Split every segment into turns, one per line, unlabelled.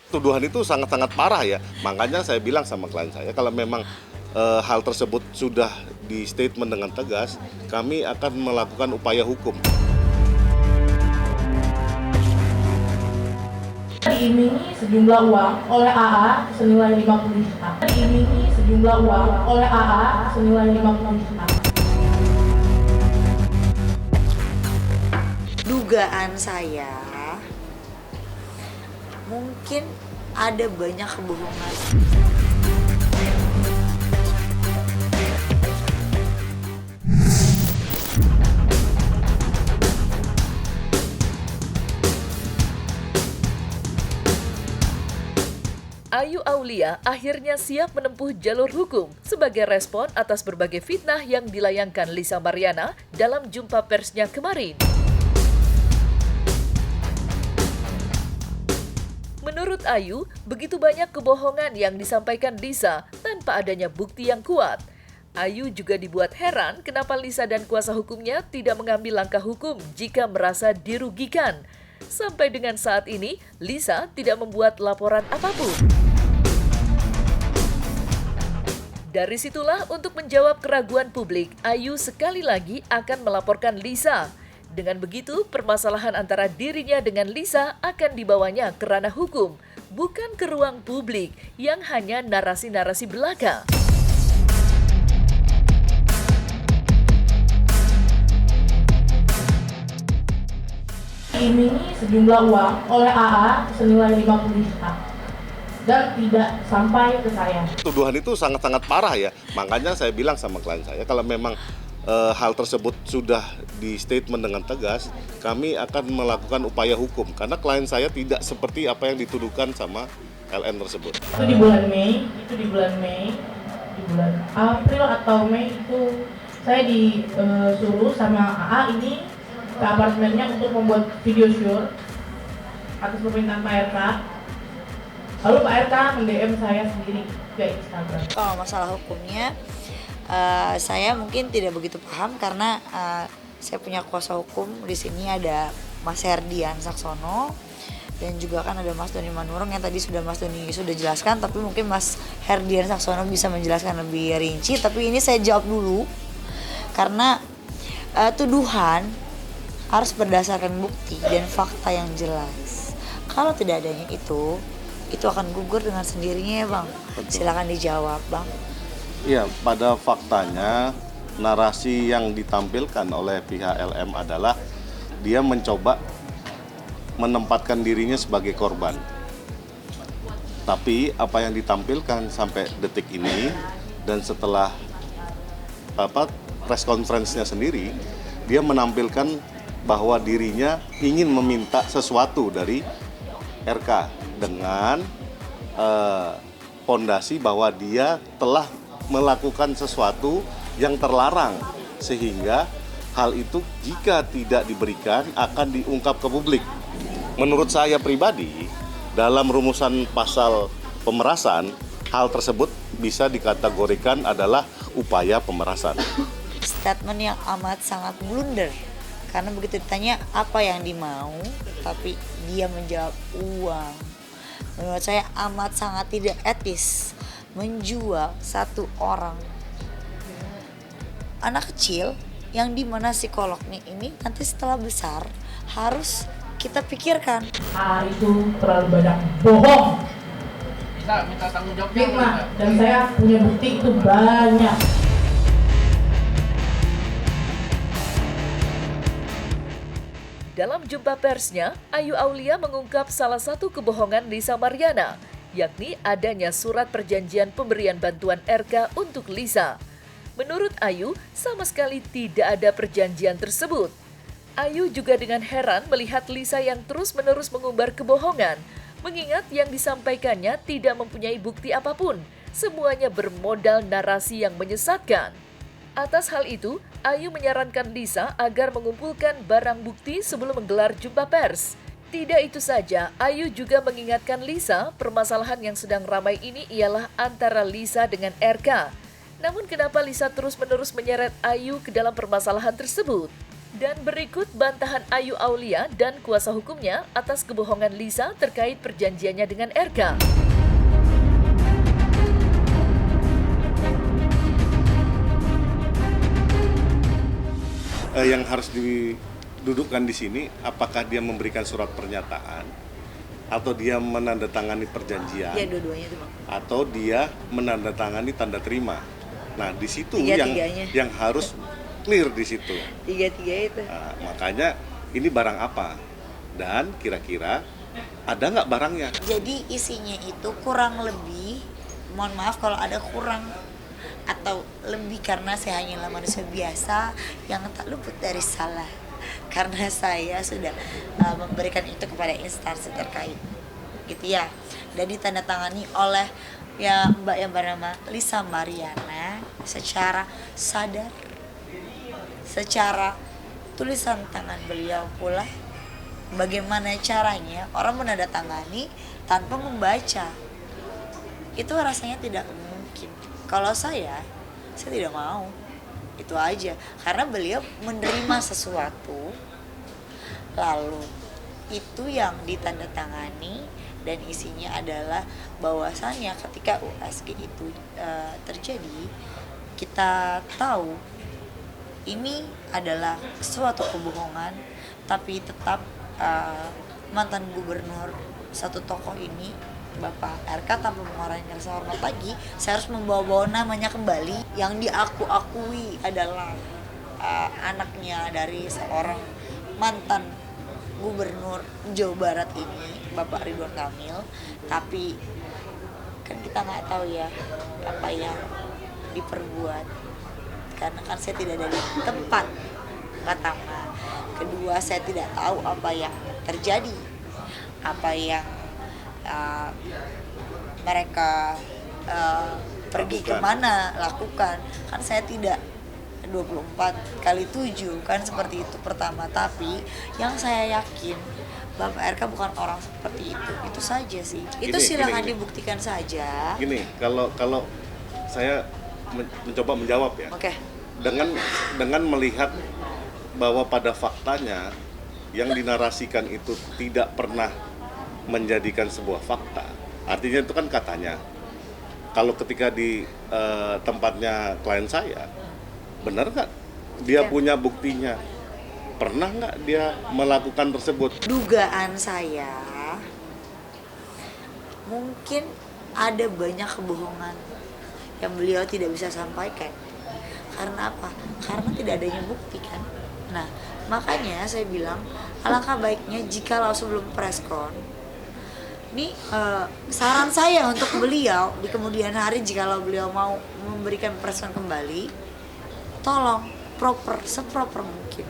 Tuduhan itu sangat-sangat parah ya, makanya saya bilang sama klien saya kalau memang hal tersebut sudah di statement dengan tegas, kami akan melakukan upaya hukum.
Diiming-imingi sejumlah uang oleh AA senilai 50 juta. Diiming-imingi sejumlah uang oleh AA senilai 50 juta.
Dugaan saya mungkin ada banyak kebohongan.
Ayu Aulia akhirnya siap menempuh jalur hukum sebagai respon atas berbagai fitnah yang dilayangkan Lisa Mariana dalam jumpa persnya kemarin. Menurut Ayu, begitu banyak kebohongan yang disampaikan Lisa tanpa adanya bukti yang kuat. Ayu juga dibuat heran kenapa Lisa dan kuasa hukumnya tidak mengambil langkah hukum jika merasa dirugikan. Sampai dengan saat ini, Lisa tidak membuat laporan apapun. Dari situlah untuk menjawab keraguan publik, Ayu sekali lagi akan melaporkan Lisa. Dengan begitu, permasalahan antara dirinya dengan Lisa akan dibawanya ke ranah hukum, bukan ke ruang publik yang hanya narasi-narasi belaka.
Diiming-imingi sejumlah uang oleh AA senilai 50 juta dan tidak sampai ke saya.
Tuduhan itu sangat-sangat parah ya, makanya saya bilang sama klien saya kalau memang hal tersebut sudah di statement dengan tegas, kami akan melakukan upaya hukum karena klien saya tidak seperti apa yang dituduhkan sama LN tersebut.
Itu di bulan Mei, di bulan April atau Mei itu saya disuruh sama AA ini ke apartemennya untuk membuat video shoot atas permintaan Pak RK. Lalu Pak RK mend-DM saya sendiri ke Instagram.
Kalau masalah hukumnya, saya mungkin tidak begitu paham karena saya punya kuasa hukum. Di sini ada Mas Herdian Saksono dan juga kan ada Mas Doni Manurung yang tadi sudah Mas Doni sudah jelaskan, tapi mungkin Mas Herdian Saksono bisa menjelaskan lebih rinci. Tapi ini saya jawab dulu karena tuduhan harus berdasarkan bukti dan fakta yang jelas. Kalau tidak adanya itu akan gugur dengan sendirinya ya Bang. Silakan dijawab Bang.
Iya, pada faktanya narasi yang ditampilkan oleh pihak LM adalah dia mencoba menempatkan dirinya sebagai korban. Tapi apa yang ditampilkan sampai detik ini dan setelah press conference-nya sendiri, dia menampilkan bahwa dirinya ingin meminta sesuatu dari RK dengan pondasi bahwa dia telah melakukan sesuatu yang terlarang sehingga hal itu jika tidak diberikan akan diungkap ke publik. Menurut saya pribadi, dalam rumusan pasal pemerasan, hal tersebut bisa dikategorikan adalah upaya pemerasan.
Statement yang amat sangat blunder. Karena begitu ditanya apa yang dimau, tapi dia menjawab uang. Menurut saya amat sangat tidak etis menjual satu orang anak kecil yang dimana psikolognya ini nanti setelah besar harus kita pikirkan.
Itu terlalu banyak bohong.
Bisa minta tanggung jawab.
Fitnah, dan saya punya bukti itu banyak.
Dalam jumpa persnya, Ayu Aulia mengungkap salah satu kebohongan Lisa Mariana, yakni adanya surat perjanjian pemberian bantuan RK untuk Lisa. Menurut Ayu, sama sekali tidak ada perjanjian tersebut. Ayu juga dengan heran melihat Lisa yang terus-menerus mengumbar kebohongan, mengingat yang disampaikannya tidak mempunyai bukti apapun. Semuanya bermodal narasi yang menyesatkan. Atas hal itu, Ayu menyarankan Lisa agar mengumpulkan barang bukti sebelum menggelar jumpa pers. Tidak itu saja, Ayu juga mengingatkan Lisa permasalahan yang sedang ramai ini ialah antara Lisa dengan RK. Namun kenapa Lisa terus-menerus menyeret Ayu ke dalam permasalahan tersebut? Dan berikut bantahan Ayu Aulia dan kuasa hukumnya atas kebohongan Lisa terkait perjanjiannya dengan RK.
Yang harus didudukkan di sini, apakah dia memberikan surat pernyataan atau dia menandatangani perjanjian,
Ya dua-duanya tuh Bang.
atau dia menandatangani tanda terima. Nah, di situ
Tiga-tiganya.
yang harus clear di situ.
Tiga-tiga itu.
Nah, makanya ini barang apa dan kira-kira ada nggak barangnya?
Jadi isinya itu kurang lebih, mohon maaf kalau ada kurang atau lebih, karena saya hanyalah manusia biasa yang tak luput dari salah. Karena saya sudah memberikan itu kepada instansi terkait, gitu ya. Dan ditandatangani oleh ya Mbak yang bernama Lisa Mariana secara sadar, secara tulisan tangan beliau pula. Bagaimana caranya orang menandatangani tanpa membaca? Itu rasanya tidak mungkin. Kalau saya tidak mau. Itu aja. Karena beliau menerima sesuatu, lalu itu yang ditandatangani dan isinya adalah bahwasannya ketika USG itu terjadi, kita tahu ini adalah suatu kebohongan, tapi tetap mantan gubernur satu tokoh ini, Bapak RK, tanpa mengurangi rasa hormat lagi, saya harus membawa-bawa namanya kembali yang diaku-akui adalah anaknya dari seorang mantan gubernur Jawa Barat ini, Bapak Ridwan Kamil. Tapi kan kita nggak tahu ya apa yang diperbuat, karena kan saya tidak ada di tempat pertama. Kedua, saya tidak tahu apa yang terjadi, apa yang mereka pergi kemana, lakukan. Kan saya tidak 24x7 kan seperti itu pertama. Tapi yang saya yakin Bapak RK bukan orang seperti itu saja sih. Itu silakan dibuktikan saja.
Gini, kalau saya mencoba menjawab ya.
Oke.
Dengan melihat bahwa pada faktanya yang dinarasikan itu tidak pernah menjadikan sebuah fakta. Artinya itu kan katanya. Kalau ketika di tempatnya klien saya, benar nggak dia punya buktinya? Pernah nggak dia melakukan tersebut?
Dugaan saya mungkin ada banyak kebohongan yang beliau tidak bisa sampaikan. Karena apa? Karena tidak adanya bukti kan. Nah, makanya saya bilang alangkah baiknya jikalau sebelum preskon, ini saran saya untuk beliau di kemudian hari jikalau beliau mau memberikan preskon kembali, tolong seproper mungkin.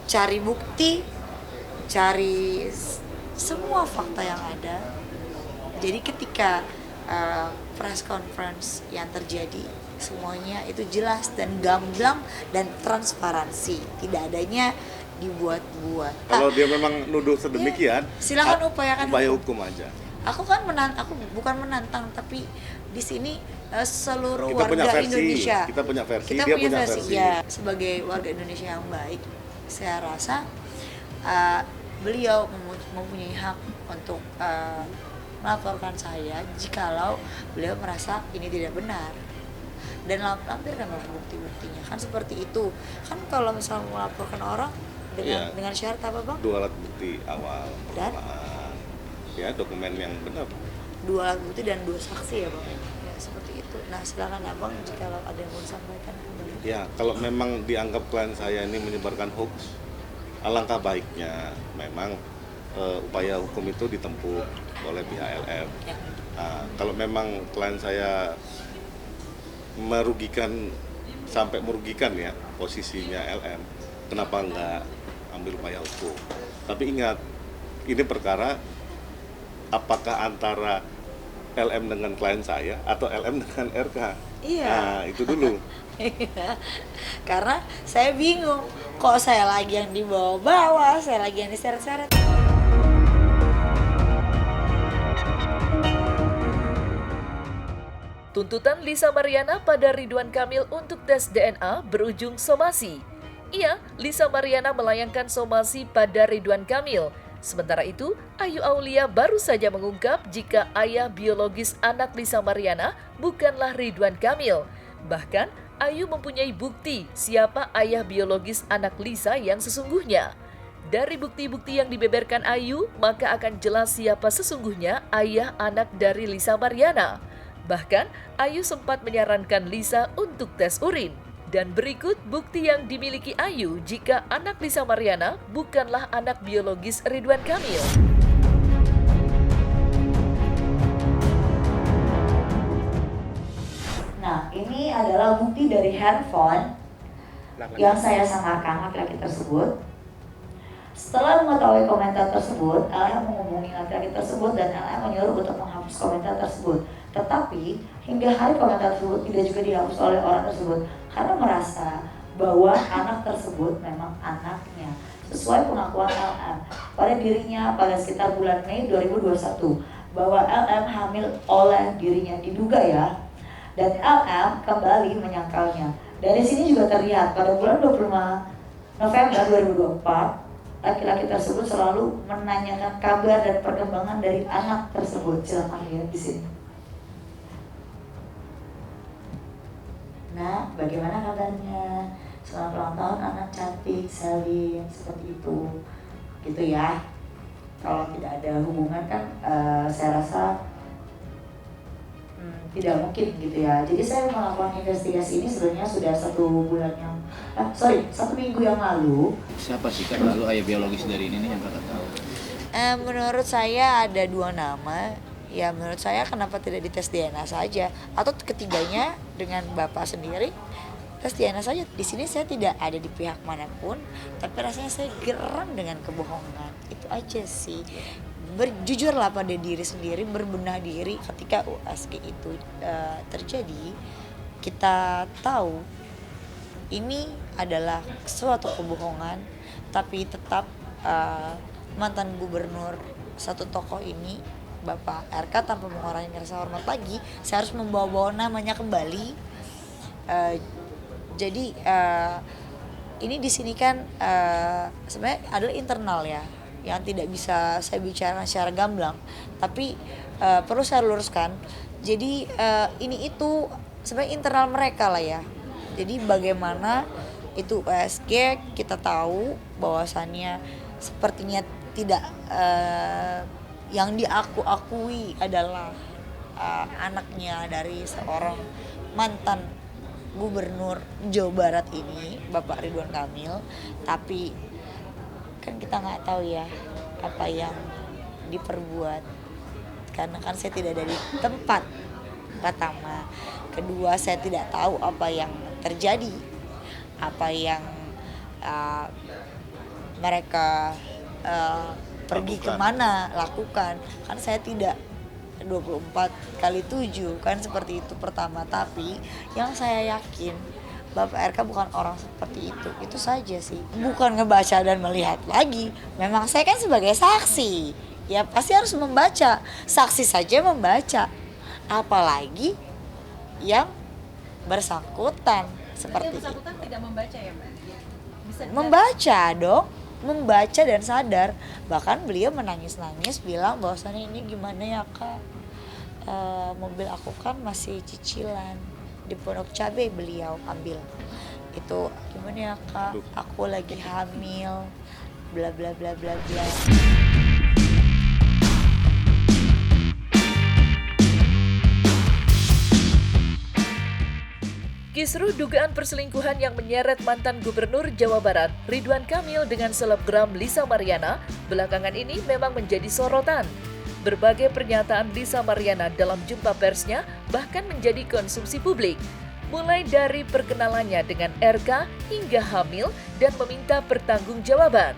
Cari bukti, cari semua fakta yang ada. Jadi ketika press conference yang terjadi, semuanya itu jelas dan gamblang dan transparansi, tidak adanya dibuat-buat.
Kalau dia memang nuduh sedemikian,
silakan upayakan
upaya hukum aja.
Aku bukan menantang, tapi di sini seluruh
Kita punya
warga
versi,
Indonesia.
kita punya versi,
Kita
dia
punya
punya
versi.
versi.
Ya, sebagai warga Indonesia yang baik, saya rasa beliau mempunyai hak untuk melaporkan saya jikalau beliau merasa ini tidak benar. Dan lampirkanlah bukti-buktinya, kan seperti itu. Kan kalau misalnya melaporkan orang dengan syarat apa Bang?
2 alat bukti awal
Dan?
permulaan, ya dokumen yang benar.
2 alat bukti dan 2 saksi ya Bang? Ya seperti itu. Nah silakan Abang jikalau ada yang mau disampaikan kembali.
Ya, kalau memang dianggap klien saya ini menyebarkan hoax, alangkah baiknya memang upaya hukum itu ditempuh oleh pihak LM.
Ya.
Nah, kalau memang klien saya sampai merugikan ya posisinya LM, kenapa enggak ambil upaya hukum? Tapi ingat, ini perkara apakah antara LM dengan klien saya atau LM dengan RK?
Iya.
Nah, itu dulu.
Karena saya bingung, kok saya lagi yang dibawa-bawa, saya lagi yang diseret-seret.
Tuntutan Lisa Mariana pada Ridwan Kamil untuk tes DNA berujung somasi. Iya, Lisa Mariana melayangkan somasi pada Ridwan Kamil. Sementara itu, Ayu Aulia baru saja mengungkap jika ayah biologis anak Lisa Mariana bukanlah Ridwan Kamil. Bahkan, Ayu mempunyai bukti siapa ayah biologis anak Lisa yang sesungguhnya. Dari bukti-bukti yang dibeberkan Ayu, maka akan jelas siapa sesungguhnya ayah anak dari Lisa Mariana. Bahkan, Ayu sempat menyarankan Lisa untuk tes urin. Dan berikut bukti yang dimiliki Ayu jika anak Lisa Mariana bukanlah anak biologis Ridwan Kamil.
Nah, ini adalah bukti dari handphone yang saya samarkan laki-laki tersebut. Setelah mengetahui komentar tersebut, LM menghubungi laki-laki tersebut dan LM menyuruh untuk menghapus komentar tersebut. Tetapi hingga hari komentar tersebut tidak juga dihapus oleh orang tersebut karena merasa bahwa anak tersebut memang anaknya sesuai pengakuan LM pada dirinya pada sekitar bulan Mei 2021 bahwa LM hamil oleh dirinya diduga ya, dan LM kembali menyangkalnya. Dari sini juga terlihat pada bulan 25 November 2024 laki-laki tersebut selalu menanyakan kabar dan perkembangan dari anak tersebut. Silakan lihat di sini. Nah, bagaimana kabarnya? Selamat ulang tahun anak cantik, Selin, seperti itu, gitu ya. Kalau tidak ada hubungan kan, saya rasa tidak mungkin gitu ya. Jadi saya melakukan investigasi ini sebenarnya sudah 1 minggu yang lalu.
Siapa sih kan lalu ayah biologis dari ini nih yang kakak tahu?
Menurut saya ada 2 nama. Ya menurut saya kenapa tidak dites DNA saja, atau ketiganya dengan bapak sendiri tes DNA saja. Di sini saya tidak ada di pihak manapun, tapi rasanya saya geram dengan kebohongan. Itu aja sih. Berjujurlah pada diri sendiri, berbenah diri ketika USG itu terjadi. Kita tahu ini adalah suatu kebohongan, tapi tetap mantan gubernur satu tokoh ini, Bapak RK, tanpa mengurangi rasa hormat lagi, saya harus membawa-bawa namanya kembali. Jadi ini di sini kan sebenarnya adalah internal ya, yang tidak bisa saya bicarakan secara gamblang, tapi perlu saya luruskan. Jadi ini itu sebenarnya internal mereka lah ya. Jadi bagaimana itu USG, kita tahu bahwasannya sepertinya tidak yang diakui adalah anaknya dari seorang mantan gubernur Jawa Barat ini, Bapak Ridwan Kamil. Tapi kan kita nggak tahu ya apa yang diperbuat, karena kan saya tidak ada di tempat. Pertama, kedua saya tidak tahu apa yang terjadi, apa yang mereka pergi kemana, lakukan. Kan saya tidak 24/7 kan seperti itu pertama. Tapi yang saya yakin Bapak RK bukan orang seperti itu saja sih. Bukan ngebaca dan melihat lagi. Memang saya kan sebagai saksi, ya pasti harus membaca. Saksi saja membaca, apalagi yang bersangkutan seperti itu.
Tidak membaca ya Mbak?
Membaca dong, membaca dan sadar. Bahkan beliau menangis-nangis bilang bahwasannya ini gimana ya kak, mobil aku kan masih cicilan di Pondok Cabe, beliau ambil itu. Gimana ya kak, aku lagi hamil, bla bla bla bla bla.
Kisruh dugaan perselingkuhan yang menyeret mantan gubernur Jawa Barat Ridwan Kamil dengan selebgram Lisa Mariana belakangan ini memang menjadi sorotan. Berbagai pernyataan Lisa Mariana dalam jumpa persnya bahkan menjadi konsumsi publik. Mulai dari perkenalannya dengan RK hingga hamil dan meminta pertanggungjawaban.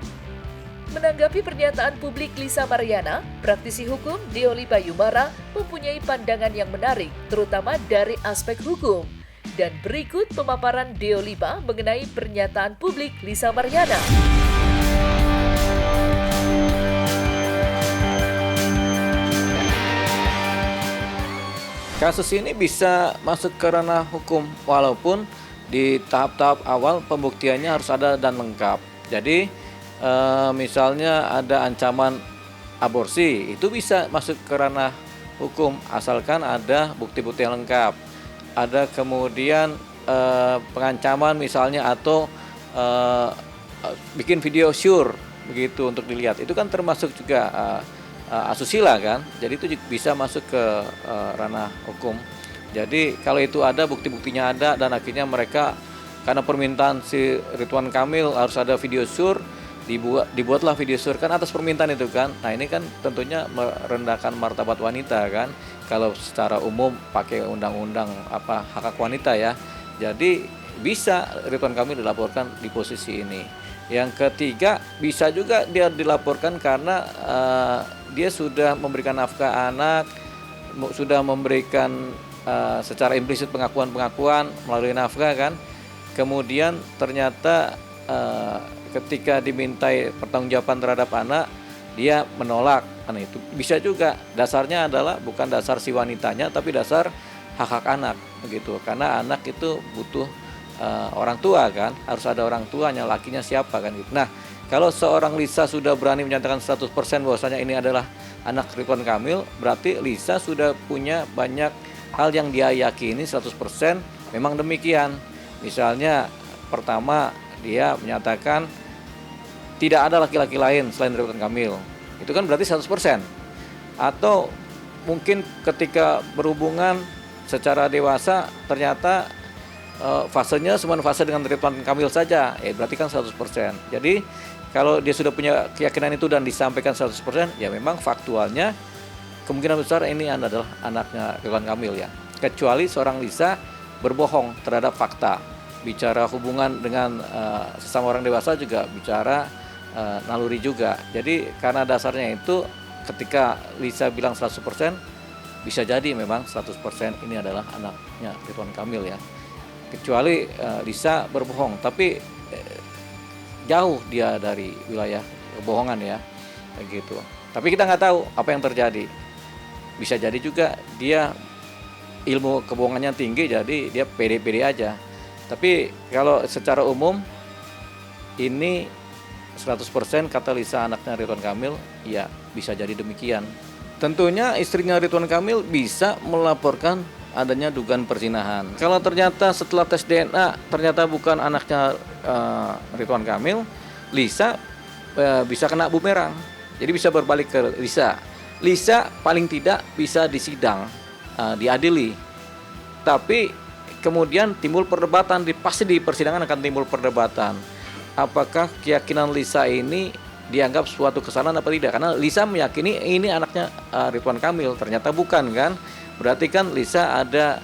Menanggapi pernyataan publik Lisa Mariana, praktisi hukum Deoli Bayumara mempunyai pandangan yang menarik, terutama dari aspek hukum. Dan berikut pemaparan Deolipa mengenai pernyataan publik Lisa Mariana.
Kasus ini bisa masuk ke ranah hukum walaupun
di tahap-tahap awal pembuktiannya harus ada dan lengkap. Jadi misalnya ada ancaman aborsi, itu bisa masuk ke ranah hukum asalkan ada bukti-bukti yang lengkap. Ada kemudian pengancaman misalnya atau bikin video syur begitu untuk dilihat, itu kan termasuk juga asusila kan, jadi itu bisa masuk ke ranah hukum. Jadi kalau itu ada, bukti-buktinya ada, dan akhirnya mereka karena permintaan si Ridwan Kamil harus ada video syur, dibuatlah video syur kan atas permintaan itu kan. Nah ini kan tentunya merendahkan martabat wanita kan, kalau secara umum pakai undang-undang hak wanita ya. Jadi bisa Ridwan Kamil dilaporkan di posisi ini. Yang ketiga, bisa juga dia dilaporkan karena dia sudah memberikan nafkah anak, sudah memberikan secara implisit pengakuan-pengakuan melalui nafkah kan. Kemudian ternyata ketika dimintai pertanggungjawaban terhadap anak, dia menolak. Nah, itu bisa juga dasarnya adalah bukan dasar si wanitanya, tapi dasar hak-hak anak begitu. Karena anak itu butuh orang tua kan, harus ada orang tuanya, lakinya siapa kan gitu. Nah, kalau seorang Lisa sudah berani menyatakan 100% bahwasanya ini adalah anak Ridwan Kamil, berarti Lisa sudah punya banyak hal yang dia yakini 100% memang demikian. Misalnya pertama, dia menyatakan tidak ada laki-laki lain selain Ridwan Kamil. Itu kan berarti 100%. Atau mungkin ketika berhubungan secara dewasa ternyata fasenya cuma fase dengan Ridwan Kamil saja, berarti kan 100%. Jadi kalau dia sudah punya keyakinan itu dan disampaikan 100%, ya memang faktualnya kemungkinan besar ini adalah anaknya Ridwan Kamil ya. Kecuali seorang Lisa berbohong terhadap fakta, bicara hubungan dengan sesama orang dewasa juga bicara naluri juga. Jadi karena dasarnya itu ketika Lisa bilang 100%, bisa jadi memang 100% ini adalah anaknya Ridwan Kamil ya. Kecuali Lisa berbohong, tapi jauh dia dari wilayah kebohongan ya, begitu. Tapi kita nggak tahu apa yang terjadi. Bisa jadi juga dia ilmu kebohongannya tinggi, jadi dia pede-pede aja. Tapi kalau secara umum ini 100% kata Lisa anaknya Ridwan Kamil, ya bisa jadi demikian. Tentunya istrinya Ridwan Kamil bisa melaporkan adanya dugaan perzinahan. Kalau ternyata setelah tes DNA ternyata bukan anaknya Ridwan Kamil, Lisa bisa kena bumerang. Jadi bisa berbalik ke Lisa. Lisa paling tidak bisa disidang, diadili. Tapi kemudian timbul perdebatan, pasti di persidangan akan timbul perdebatan. Apakah keyakinan Lisa ini dianggap suatu kesalahan apa tidak? Karena Lisa meyakini ini anaknya Ridwan Kamil, ternyata bukan kan? Berarti kan Lisa ada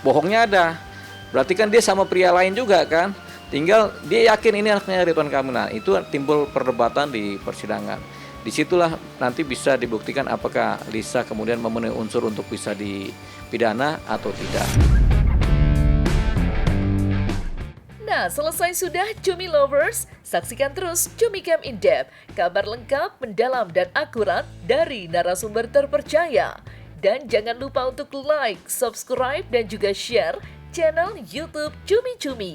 bohongnya ada. Berarti kan dia sama pria lain juga kan. Tinggal dia yakin ini anaknya Ridwan Kamil. Nah, itu timbul perdebatan di persidangan. Disitulah nanti bisa dibuktikan apakah Lisa kemudian memenuhi unsur untuk bisa dipidana atau tidak.
Nah, selesai sudah Cumi Lovers? Saksikan terus Cumi Camp In Depth, kabar lengkap, mendalam, dan akurat dari narasumber terpercaya. Dan jangan lupa untuk like, subscribe, dan juga share channel YouTube Cumi Cumi.